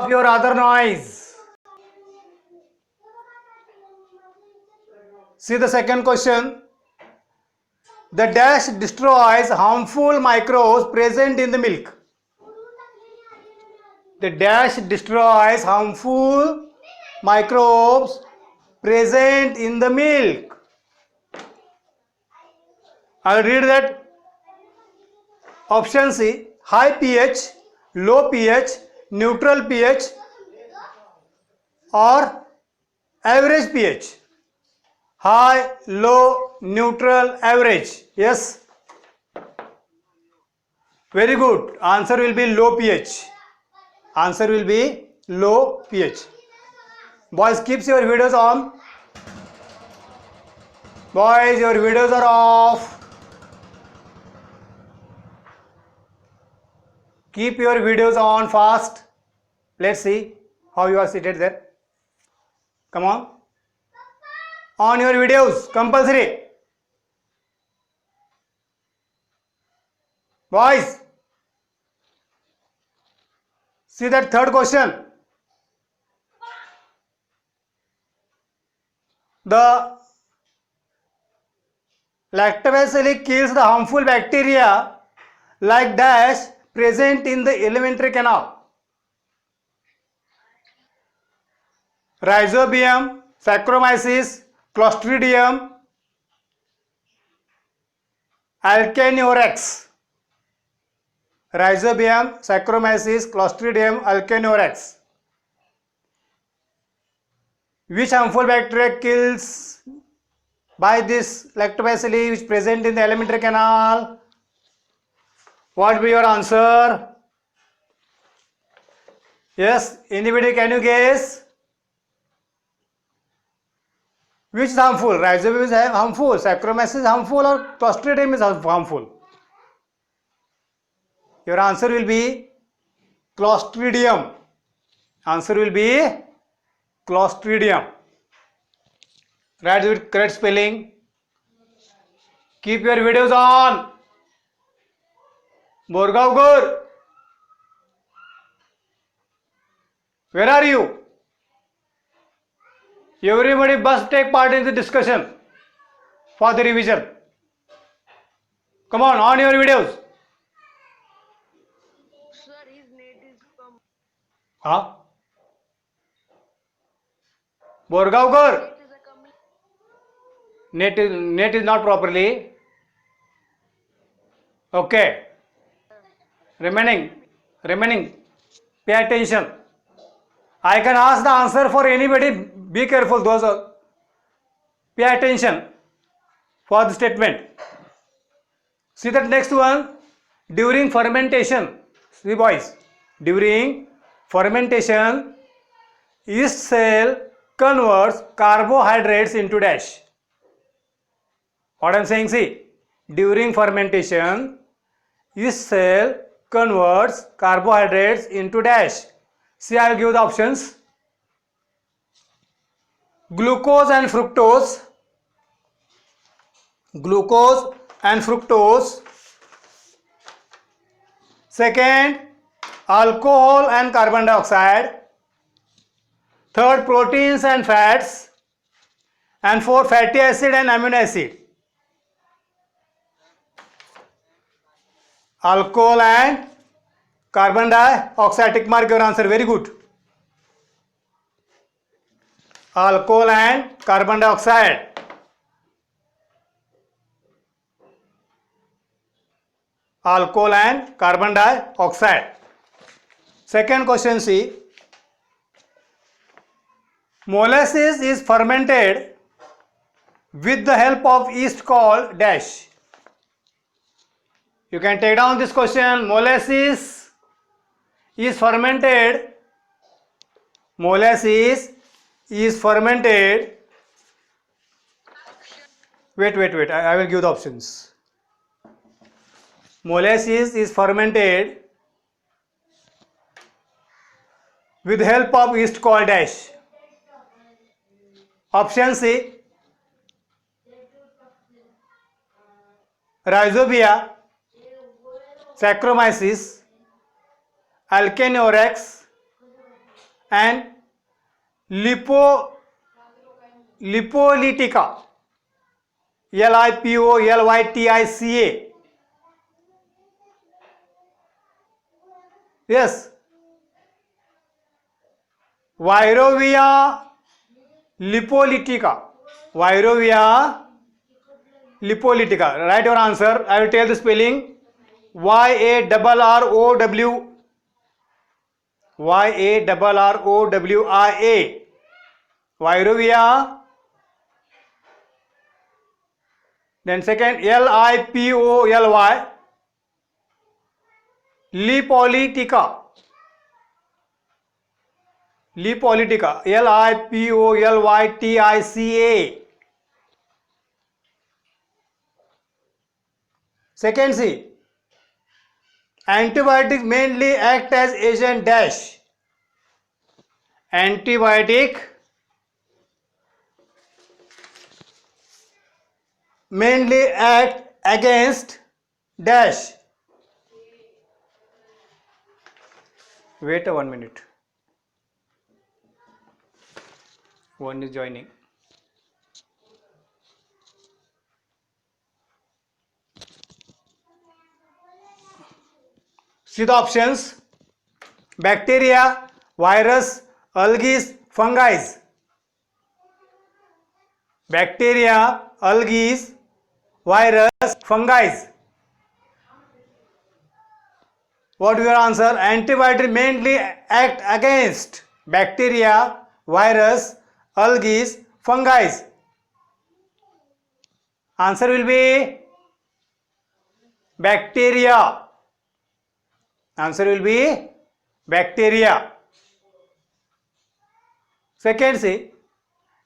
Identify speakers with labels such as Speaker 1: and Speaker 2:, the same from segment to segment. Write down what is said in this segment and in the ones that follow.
Speaker 1: of your other noise. See the second question. The dash destroys harmful microbes present in the milk. The dash destroys harmful microbes present in the milk. I'll read that. Option C, high pH, low pH, neutral pH or average pH. High, low, neutral, average. Yes. Very good. Answer will be low pH. Answer will be low pH. Boys, keep your videos on. Boys, your videos are off. Keep your videos on fast. Let's see how you are seated there. Come on. On your videos, compulsory. Boys, see that third question. The lactobacillus kills the harmful bacteria like dash present in the alimentary canal. Rhizobium, Saccharomyces, Clostridium, Alkaniorex. Rhizobium, Saccharomyces, Clostridium, Alkaniorex. Which harmful bacteria kills by this lactobacillus which present in the alimentary canal? What will be your answer? Yes, anybody, can you guess? Which is harmful? Rhizobium is harmful, Saccharomyces is harmful, or Clostridium is harmful? Your answer will be Clostridium. Answer will be Clostridium. Write with correct spelling. Keep your videos on. Borgaogur, where are you? Everybody must take part in the discussion for the revision. Come on your videos.
Speaker 2: Sir, his net is come.
Speaker 1: Huh? Borgaogur,
Speaker 2: Net is a coming.
Speaker 1: net is not properly. Okay. Remaining. Pay attention. I can ask the answer for anybody. Be careful. Those are. Pay attention for the statement. See that next one. During fermentation. See boys. During fermentation, yeast cell converts carbohydrates into dash. What I am saying, see. During fermentation, yeast cell converts carbohydrates into dash. See, I will give the options. Glucose and fructose. Glucose and fructose. Second, alcohol and carbon dioxide. Third, proteins and fats. And fourth, fatty acid and amino acid. Alcohol and carbon dioxide. Tick mark your answer. Very good. Alcohol and carbon dioxide. Alcohol and carbon dioxide. Second question, see. Molasses is fermented with the help of yeast called dash. You can take down this question. Molasses is fermented. Molasses is fermented. Wait. I will give the options. Molasses is fermented with the help of yeast called dash. Option C, Rhizobia, Saccharomyces, Alkaniorex, and lipolytica, Lipolytica. Yes, Virovia lipolytica, Virovia lipolytica. Write your answer. I will tell the spelling. YARROW, YARROWIA, Virovia. Then second, LIPOLY, lipolytica, lipolytica, LIPOLYTICA. Second C, antibiotics mainly act as agent dash. Antibiotic mainly act against dash. Wait 1 minute. One is joining. See the options: bacteria, virus, algae, fungi. Bacteria, algae, virus, fungi. What is your answer? Antibiotics mainly act against bacteria, virus, algae, fungi. Answer will be bacteria. Answer will be bacteria. Second C,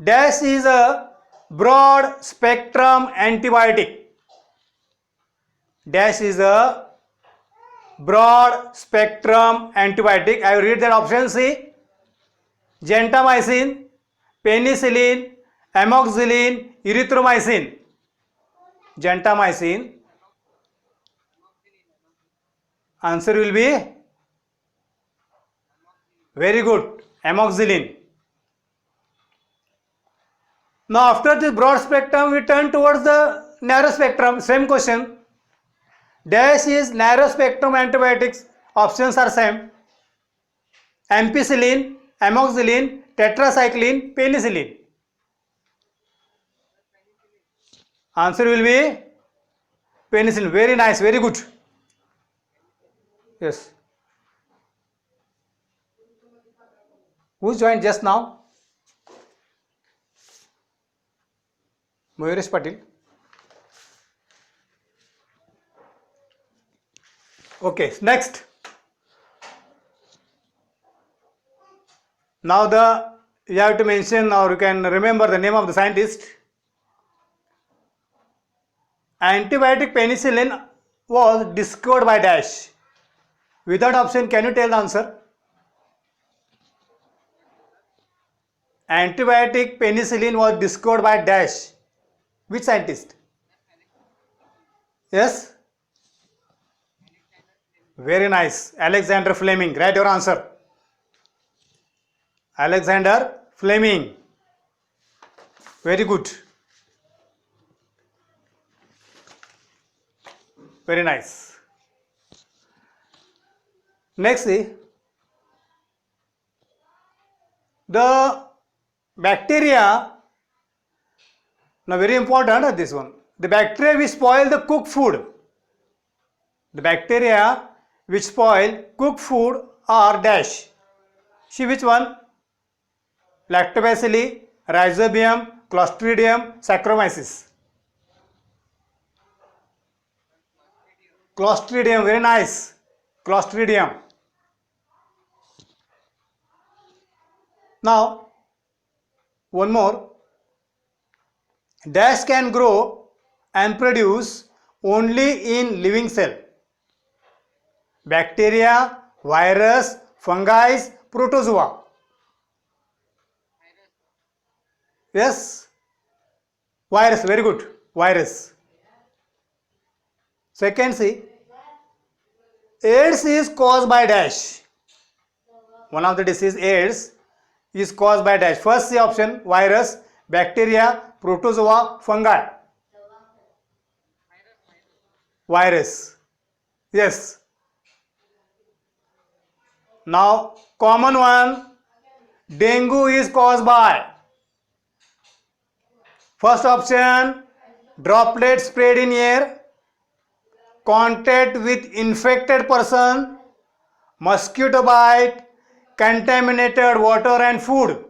Speaker 1: dash is a broad spectrum antibiotic. Dash is a broad spectrum antibiotic. I will read that option C: gentamicin, penicillin, amoxicillin, erythromycin. Gentamicin. Answer will be very good, amoxicillin. Now after this broad spectrum, we turn towards the narrow spectrum. Same question. Dash is narrow spectrum antibiotics. Options are same: ampicillin, amoxicillin, tetracycline, penicillin. Answer will be penicillin. Very nice, very good. Yes. Who joined just now? Mayuresh Patil. Okay, next. Now you have to mention, or you can remember the name of the scientist. Antibiotic penicillin was discovered by dash. Without option, can you tell the answer? Antibiotic penicillin was discovered by dash. Which scientist? Yes? Very nice. Alexander Fleming. Write your answer. Alexander Fleming. Very good. Very nice. Next, see, the bacteria. Now very important, this one. The bacteria which spoil the cooked food. The bacteria which spoil cooked food are dash. See which one? Lactobacilli, Rhizobium, Clostridium, Saccharomyces. Clostridium, very nice. Clostridium. Now, one more. Dash can grow and produce only in living cell. Bacteria, virus, fungi, protozoa. Yes? Virus, very good. Virus. Second C, AIDS is caused by dash. one of the disease AIDS is caused by dash. First C option, virus, bacteria, protozoa, fungi. Virus. Yes. Now common one, dengue is caused by. First option, droplet spread in air, contact with infected person, mosquito bite, contaminated water and food.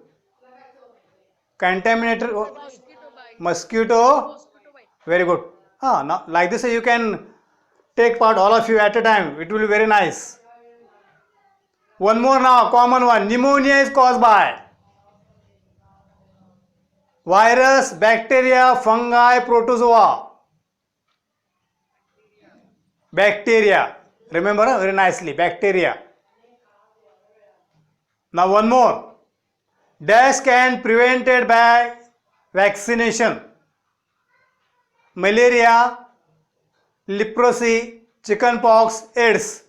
Speaker 1: Contaminated
Speaker 2: Mosquito bite.
Speaker 1: mosquito.
Speaker 2: Mosquito bite.
Speaker 1: Very good. Now, like this you can take part all of you at a time. It will be very nice. One more now, common one. Pneumonia is caused by virus, bacteria, fungi, protozoa. Bacteria. Remember very nicely. Bacteria. Now one more. Dash can prevented by vaccination. Malaria, leprosy, chickenpox, AIDS.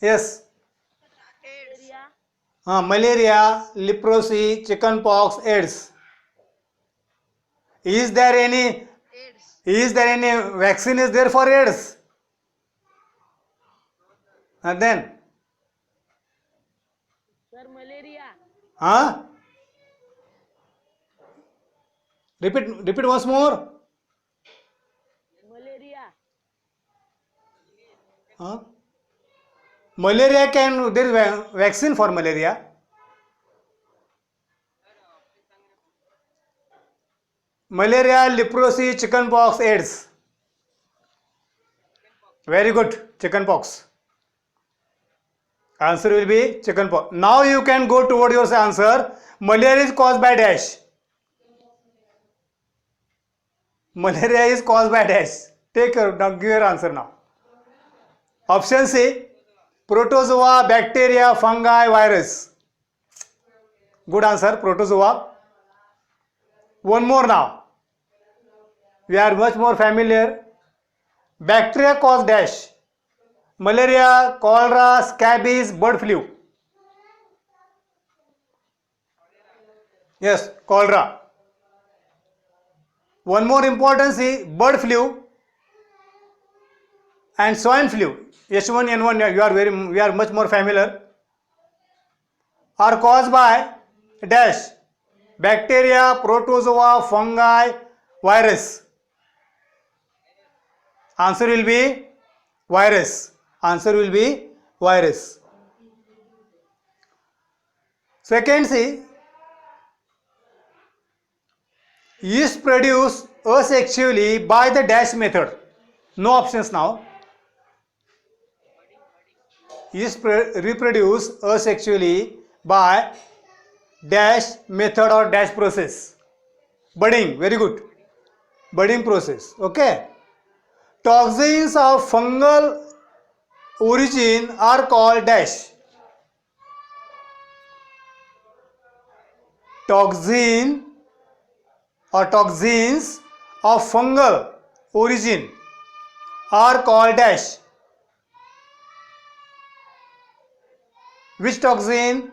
Speaker 1: Yes.
Speaker 2: AIDS.
Speaker 1: Malaria, leprosy, chickenpox, AIDS. Is there any vaccine is there for AIDS? And then?
Speaker 2: Sir, malaria.
Speaker 1: Huh? Repeat once more.
Speaker 2: Malaria.
Speaker 1: Huh? Malaria there is vaccine for malaria. Malaria, leprosy, chickenpox, AIDS. Very good. Chickenpox. Answer will be chickenpox. Now you can go toward your answer. Malaria is caused by dash. Malaria is caused by dash. Take your, now give your answer now. Option C, protozoa, bacteria, fungi, virus. Good answer, protozoa. One more now. We are much more familiar. Bacteria cause dash. Malaria, cholera, scabies, bird flu. Yes, cholera. One more important is bird flu and swine flu. H1N1 we are much more familiar. Are caused by dash. Bacteria, protozoa, fungi, virus. Answer will be virus. Answer will be virus. Second C, yeast produced asexually by the dash method. No options now. Yeast reproduce asexually by dash method or dash process. Budding, very good. Budding process. Okay. Toxins of fungal origin are called dash. Toxin or toxins of fungal origin are called dash. Which toxin?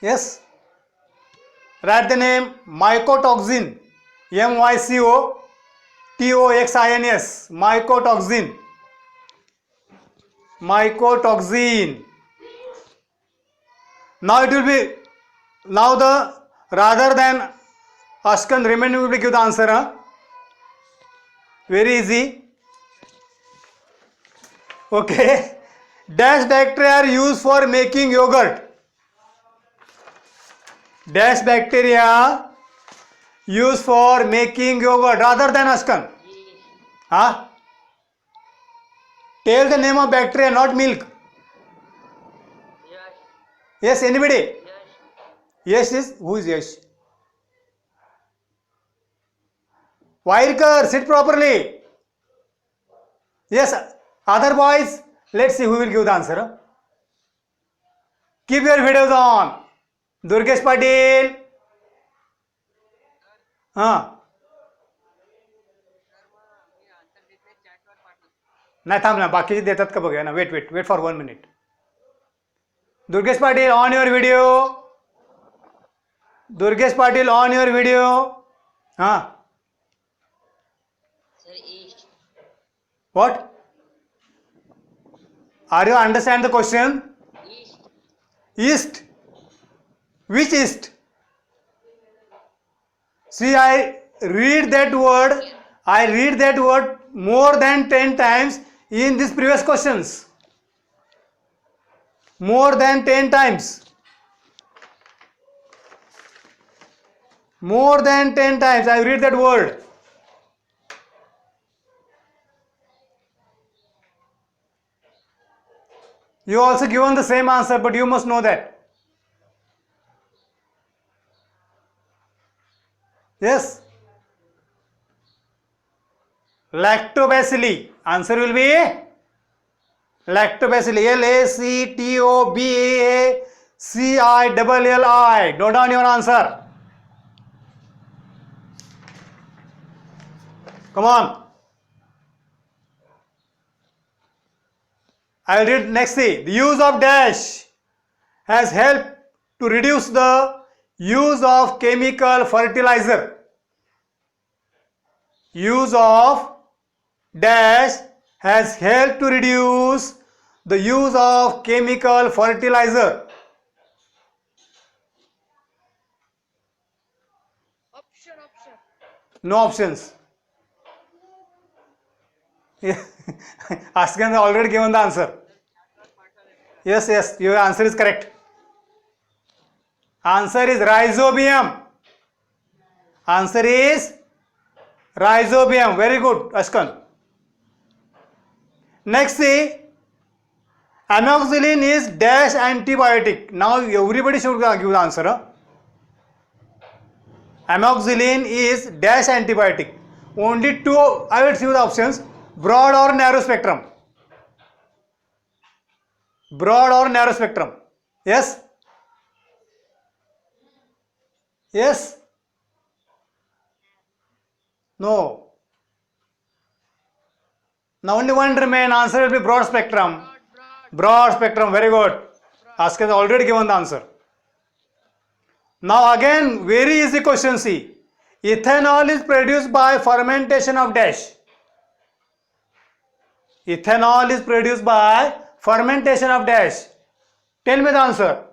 Speaker 1: Yes. Write the name mycotoxin. MYCOTOXINS. Mycotoxin. Mycotoxin. Now it will be, now the, rather than asking remaining will be give the answer. Huh? Very easy. Okay. Dash bacteria are used for making yogurt. Dash bacteria used for making yogurt rather than askan. Huh? Tell the name of bacteria, not milk. Yes, anybody? Yes is, who is yes? Wairkar, sit properly. Yes, other boys, let's see who will give the answer. Huh? Keep your videos on. Durgesh Patil. Huh? नाही थांब ना, बाकीचे देतात का बघूया ना. Wait for 1 minute. Durgesh Patil on your video. Durgesh Patil on your video. हां,
Speaker 3: Sir, east.
Speaker 1: What are you understand the question?
Speaker 3: East.
Speaker 1: East. Which east? See, I read that word. I read that word more than 10 times in these previous questions. More than 10 times. More than 10 times I read that word. You also given the same answer, but you must know that. Yes. Lactobacilli. Answer will be lactobacilli. Lactobacilli. Note down your answer. Come on. I will read next thing. The use of dash has helped to reduce the use of chemical fertilizer. Use of dash has helped to reduce the use of chemical fertilizer.
Speaker 2: Option.
Speaker 1: No options. Askan has already given the answer. Yes, your answer is correct. Answer is rhizobium. Answer is rhizobium. Very good, Ashkan. Next, see, amoxicillin is dash antibiotic. Now everybody should give the answer. Huh? Amoxicillin is dash antibiotic. Only two, I will see the options: broad or narrow spectrum. Broad or narrow spectrum. Yes. Yes. No. Now only one remain. Answer will be broad spectrum. Broad spectrum. Very good. Ask has already given the answer. Now again, very easy question. See, ethanol is produced by fermentation of dash. Ethanol is produced by fermentation of dash. Tell me the answer.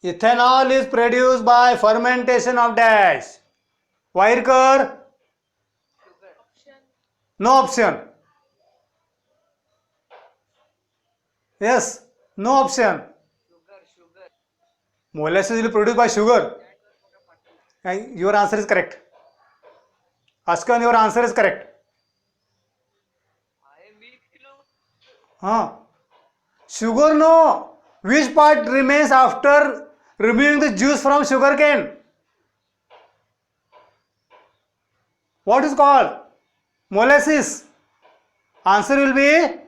Speaker 1: Ethanol is produced by fermentation of dash. Wairkar?
Speaker 2: Option.
Speaker 1: No option. Yes, no option.
Speaker 3: Sugar.
Speaker 1: Molasses will produced by sugar. Your answer is correct. Ashkan, your answer is correct.
Speaker 3: I am milk.
Speaker 1: Huh? Sugar, no. Which part remains after removing the juice from sugar cane? What is called? Molasses. Answer will be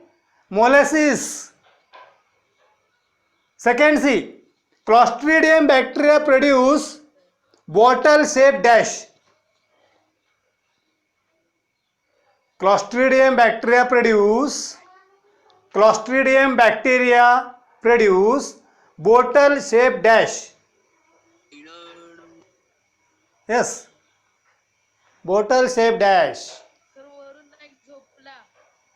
Speaker 1: molasses. Second C. Clostridium bacteria produce bottle shaped dash. Clostridium bacteria produce bottle shaped dash. Yes. Bottle shaped dash.
Speaker 2: Sir वरून एक झोपला.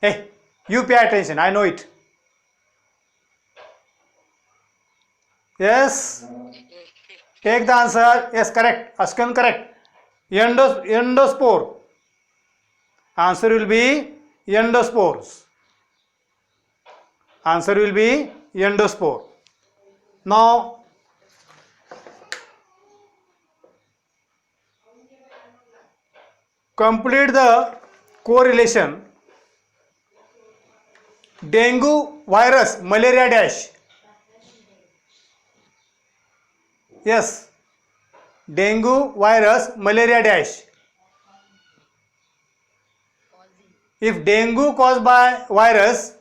Speaker 1: Hey, you pay attention. I know it. Yes. Take the answer. Yes, correct. Ashkan, correct. Endospore. Answer will be endospores. Answer will be endospore. Now, complete the correlation. Dengue virus, malaria dash. Yes. Dengue virus, malaria dash. If dengue caused by virus,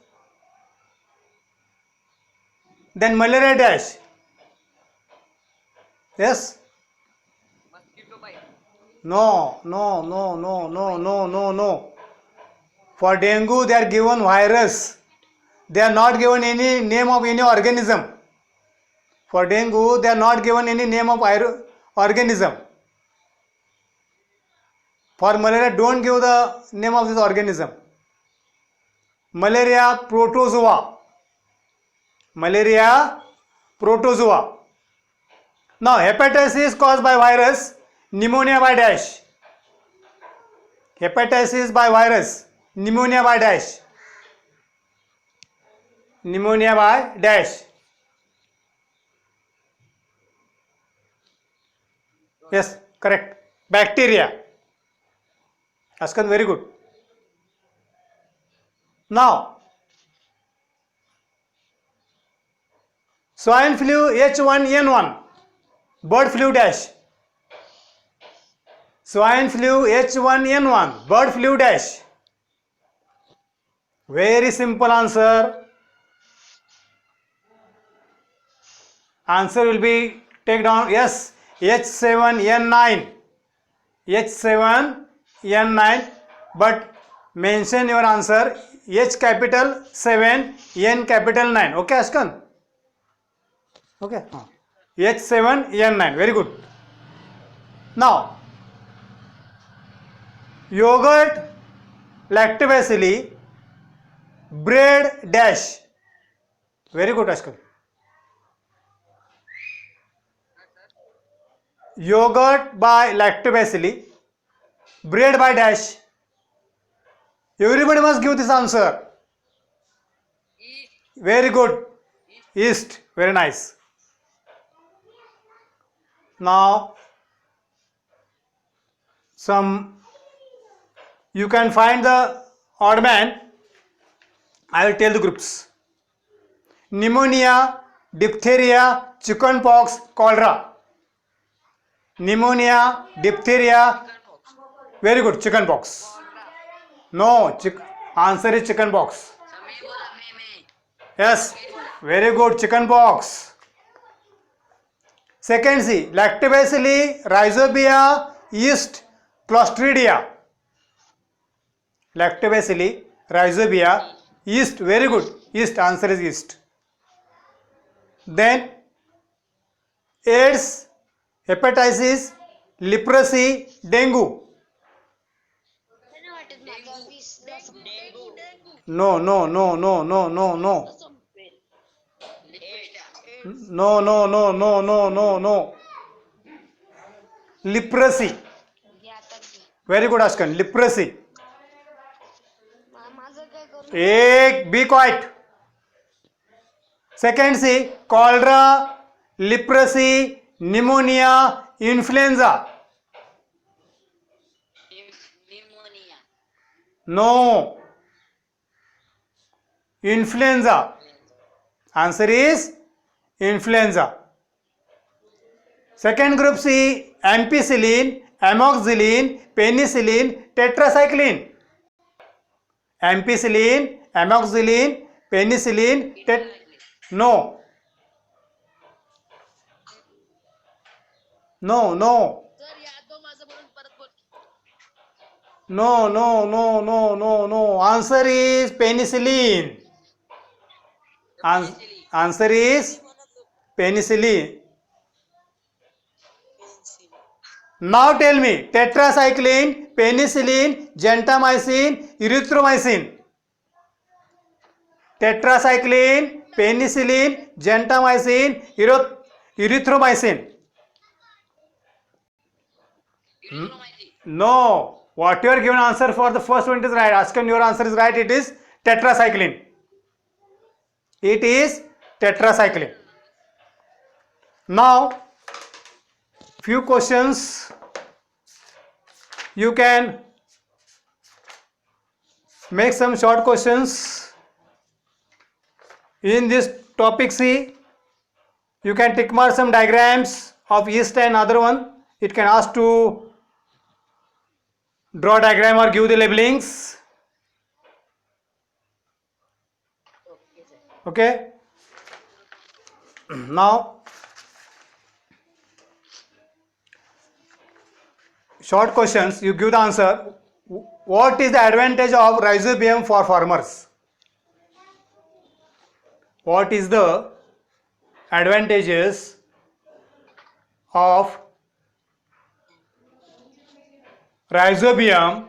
Speaker 1: then malaria dash. Yes.
Speaker 3: Mosquito bite.
Speaker 1: No, no, no, no, no, no, no, no. For dengue, they are given virus. They are not given any name of any organism. For dengue, they are not given any name of organism. For malaria, don't give the name of this organism. Malaria protozoa. Malaria protozoa. Now, hepatitis is caused by virus, pneumonia by dash. Hepatitis by virus, pneumonia by dash. Pneumonia by dash. Yes, correct. Bacteria. Askan, very good. Now, swine flu H1N1, bird flu dash. Swine flu H1N1, bird flu dash. Very simple answer. Answer will be take down, yes, H7N9. H7N9, but mention your answer H capital 7, N capital 9. Okay, Ashkan? Okay. H7N9. Very good. Now, yogurt, lactobacilli, bread dash. Very good, Ashkan. Yogurt by lactobacilli, bread by dash. Everybody must give this answer.
Speaker 3: Yeast.
Speaker 1: Very good. Yeast. Very nice. Now, you can find the odd man. I will tell the groups. Pneumonia, diphtheria, chickenpox, cholera. Pneumonia, diphtheria. Very good. Chickenpox. No. Answer is chickenpox.
Speaker 3: समय बोला मैं
Speaker 1: Yes. Very good. Chickenpox. Second C. Lactobacilli, rhizobia, yeast, clostridia. Lactobacilli, rhizobia, yeast. Very good. Yeast. Answer is yeast. Then AIDS, hepatitis, leprosy, dengue. No, no, no, no, no, no, no. No, no, no, no, no, no, no. Leprosy. Very good, Ashkan. Leprosy. Be quiet. Second C. Cholera, leprosy, pneumonia, influenza.
Speaker 3: pneumonia.
Speaker 1: No. Influenza. Answer is influenza. Second group C. Ampicillin, amoxicillin, penicillin, tetracycline. Ampicillin, amoxicillin, penicillin, no. No, no.
Speaker 2: Sir Yadav माझं म्हणून परत बोल.
Speaker 1: No, no, no, no, no, no. Answer is penicillin. Answer is penicillin. Now tell me, tetracycline, penicillin, gentamicin, erythromycin. Tetracycline, penicillin, gentamicin, erythromycin. No. What you are given answer for the first one is right. Askan, your answer is right. It is tetracycline. It is tetracycline. Now, few questions you can make some short questions in this topic C. You can tick mark some diagrams of yeast and other one. It can ask to draw diagram or give the labelings. Okay. Now, short questions, you give the answer. What is the advantage of rhizobium for farmers? What is the advantages of rhizobium